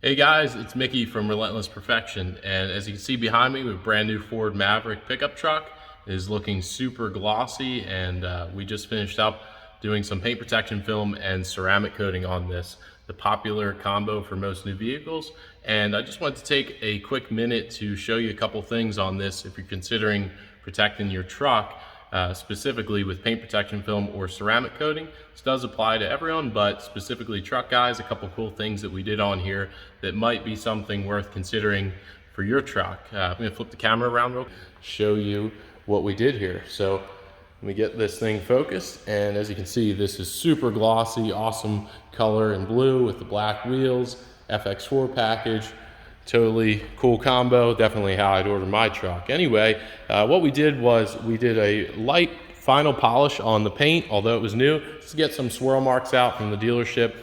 Hey guys, it's Mickey from Relentless Perfection, and as you can see behind me, we have a brand new Ford Maverick pickup truck. It is looking super glossy, and we just finished up doing some paint protection film and ceramic coating on this, the popular combo for most new vehicles. And I just wanted to take a quick minute to show you a couple things on this if you're considering protecting your truck. Specifically with paint protection film or ceramic coating. This does apply to everyone, but specifically truck guys, a couple cool things that we did on here that might be something worth considering for your truck. I'm gonna flip the camera around real quick, show you what we did here. So let me get this thing focused, and as you can see, this is super glossy, awesome color in blue with the black wheels, FX4 package. Totally cool combo, definitely how I'd order my truck. Anyway, what we did was we did a light final polish on the paint, although it was new, just to get some swirl marks out from the dealership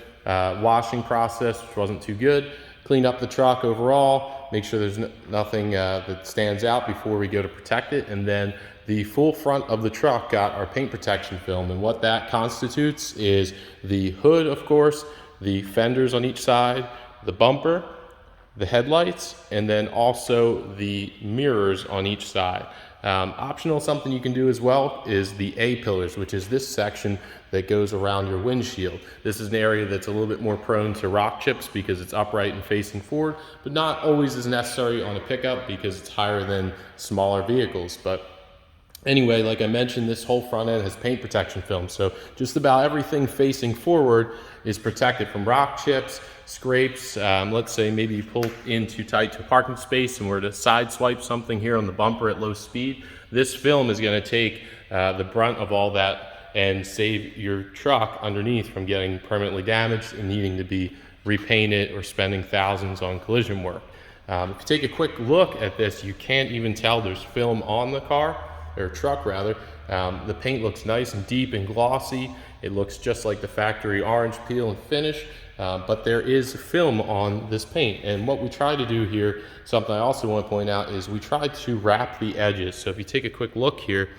washing process, which wasn't too good. Clean up the truck overall, make sure there's nothing that stands out before we go to protect it. And then the full front of the truck got our paint protection film, and what that constitutes is the hood, of course, the fenders on each side, the bumper, the headlights, and then also the mirrors on each side. Optional, something you can do as well is the A-pillars, which is this section that goes around your windshield. This is an area that's a little bit more prone to rock chips because it's upright and facing forward, but not always as necessary on a pickup because it's higher than smaller vehicles. But anyway, like I mentioned, this whole front end has paint protection film, so just about everything facing forward is protected from rock chips, scrapes. Let's say maybe you pull in too tight to a parking space and were to side swipe something here on the bumper at low speed. This film is going to take the brunt of all that and save your truck underneath from getting permanently damaged and needing to be repainted or spending thousands on collision work. If you take a quick look at this, you can't even tell there's film on the car, or truck rather. The paint looks nice and deep and glossy. It looks just like the factory orange peel and finish, but there is film on this paint. And what we try to do here, something I also want to point out, is we try to wrap the edges. So if you take a quick look here,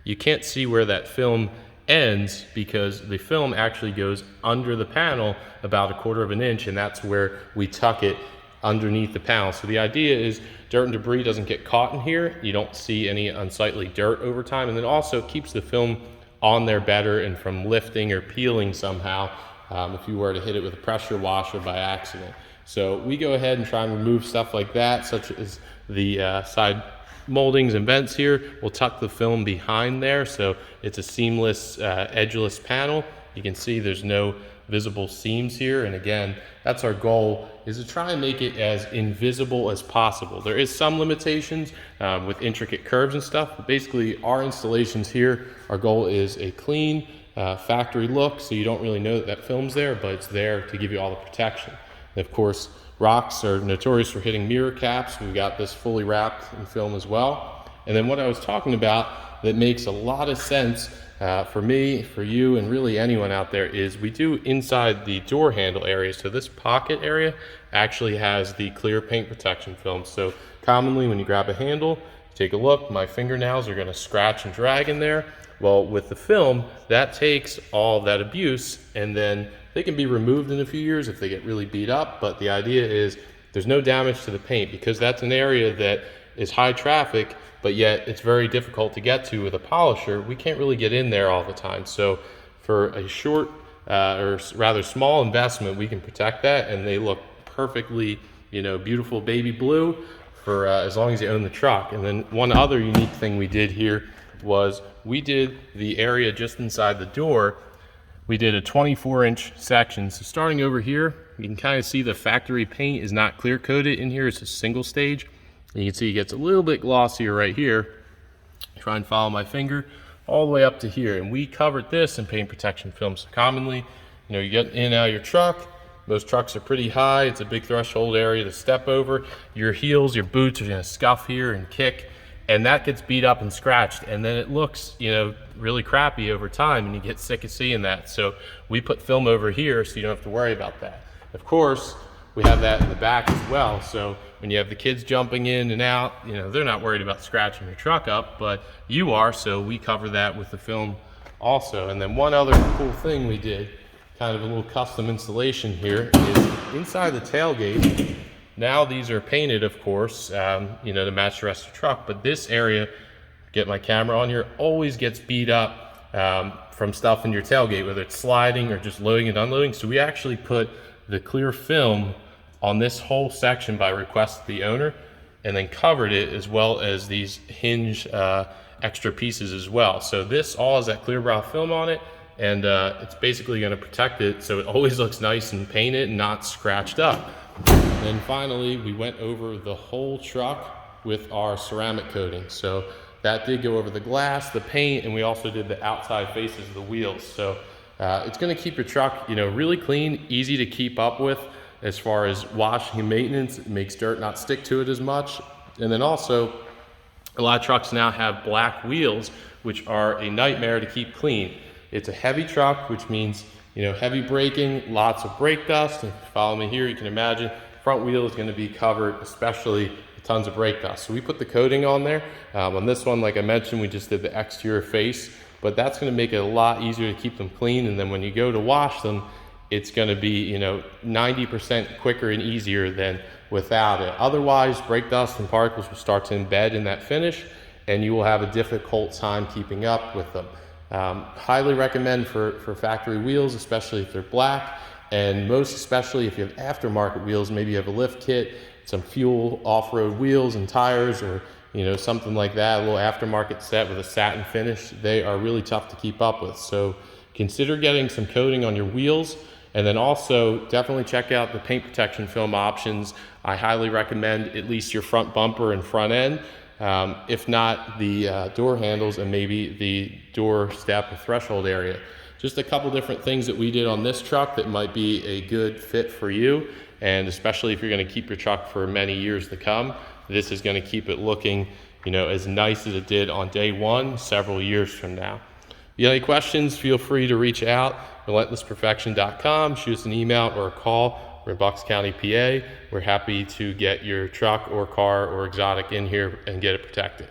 you can't see where that film ends because the film actually goes under the panel about 1/4 of an inch, and that's where we tuck it underneath the panel. So the idea is dirt and debris doesn't get caught in here. You don't see any unsightly dirt over time, and then also keeps the film on there better and from lifting or peeling somehow if you were to hit it with a pressure washer by accident. So we go ahead and try and remove stuff like that, such as the side moldings and vents here. We'll tuck the film behind there so it's a seamless, edgeless panel. You can see there's no visible seams here, and again, that's our goal, is to try and make it as invisible as possible. There is some limitations with intricate curves and stuff, but basically our installations here, our goal is a clean factory look, so you don't really know that film's there, but it's there to give you all the protection. And of course, rocks are notorious for hitting mirror caps. We've got this fully wrapped in film as well. And then what I was talking about that makes a lot of sense for me, for you, and really anyone out there is we do inside the door handle area. So this pocket area actually has the clear paint protection film. So commonly when you grab a handle, take a look, my fingernails are going to scratch and drag in there. Well, with the film, that takes all that abuse, and then they can be removed in a few years if they get really beat up. But the idea is there's no damage to the paint because that's an area that is high traffic, but yet it's very difficult to get to with a polisher. We can't really get in there all the time. So for a short or rather small investment, we can protect that, and they look perfectly, beautiful baby blue for as long as you own the truck. And then one other unique thing we did here was we did the area just inside the door. We did a 24-inch section. So starting over here, you can kind of see the factory paint is not clear coated in here. It's a single stage. And you can see it gets a little bit glossier right here. Try and follow my finger all the way up to here. And we covered this in paint protection film. So commonly, you get in and out of your truck. Most trucks are pretty high. It's a big threshold area to step over. Your heels, your boots are gonna scuff here and kick, and that gets beat up and scratched, and then it looks, really crappy over time, and you get sick of seeing that. So we put film over here so you don't have to worry about that. Of course, we have that in the back as well. So when you have the kids jumping in and out, they're not worried about scratching your truck up, but you are, so we cover that with the film also. And then one other cool thing we did kind of a little custom installation here is inside the tailgate. Now these are painted, of course, you know, to match the rest of the truck, but this area, get my camera on here, always gets beat up from stuff in your tailgate, whether it's sliding or just loading and unloading. So we actually put the clear film on this whole section by request of the owner, and then covered it, as well as these hinge extra pieces as well. So this all has that clear brow film on it, and it's basically going to protect it so it always looks nice and painted and not scratched up. And then finally, we went over the whole truck with our ceramic coating. So that did go over the glass, the paint, and we also did the outside faces of the wheels. So it's going to keep your truck, you know, really clean, easy to keep up with as far as washing and maintenance. It makes dirt not stick to it as much. And then also, a lot of trucks now have black wheels, which are a nightmare to keep clean. It's a heavy truck, which means, you know, heavy braking, lots of brake dust. If you follow me here, you can imagine front wheel is going to be covered, especially with tons of brake dust. So we put the coating on there. On this one, like I mentioned, we just did the exterior face, but that's going to make it a lot easier to keep them clean. And then when you go to wash them, it's going to be, you know, 90% quicker and easier than without it. Otherwise, brake dust and particles will start to embed in that finish, and you will have a difficult time keeping up with them. Highly recommend for factory wheels, especially if they're black, and most especially if you have aftermarket wheels. Maybe you have a lift kit, some fuel off-road wheels and tires, or, you know, something like that, a little aftermarket set with a satin finish. They are really tough to keep up with. So consider getting some coating on your wheels. And then also definitely check out the paint protection film options. I highly recommend at least your front bumper and front end, if not the door handles and maybe the door step or threshold area. Just a couple different things that we did on this truck that might be a good fit for you, and especially if you're going to keep your truck for many years to come, this is going to keep it looking, you know, as nice as it did on day one several years from now. If you have any questions, feel free to reach out, relentlessperfection.com, shoot us an email or a call. We're in Bucks County, PA. We're happy to get your truck or car or exotic in here and get it protected.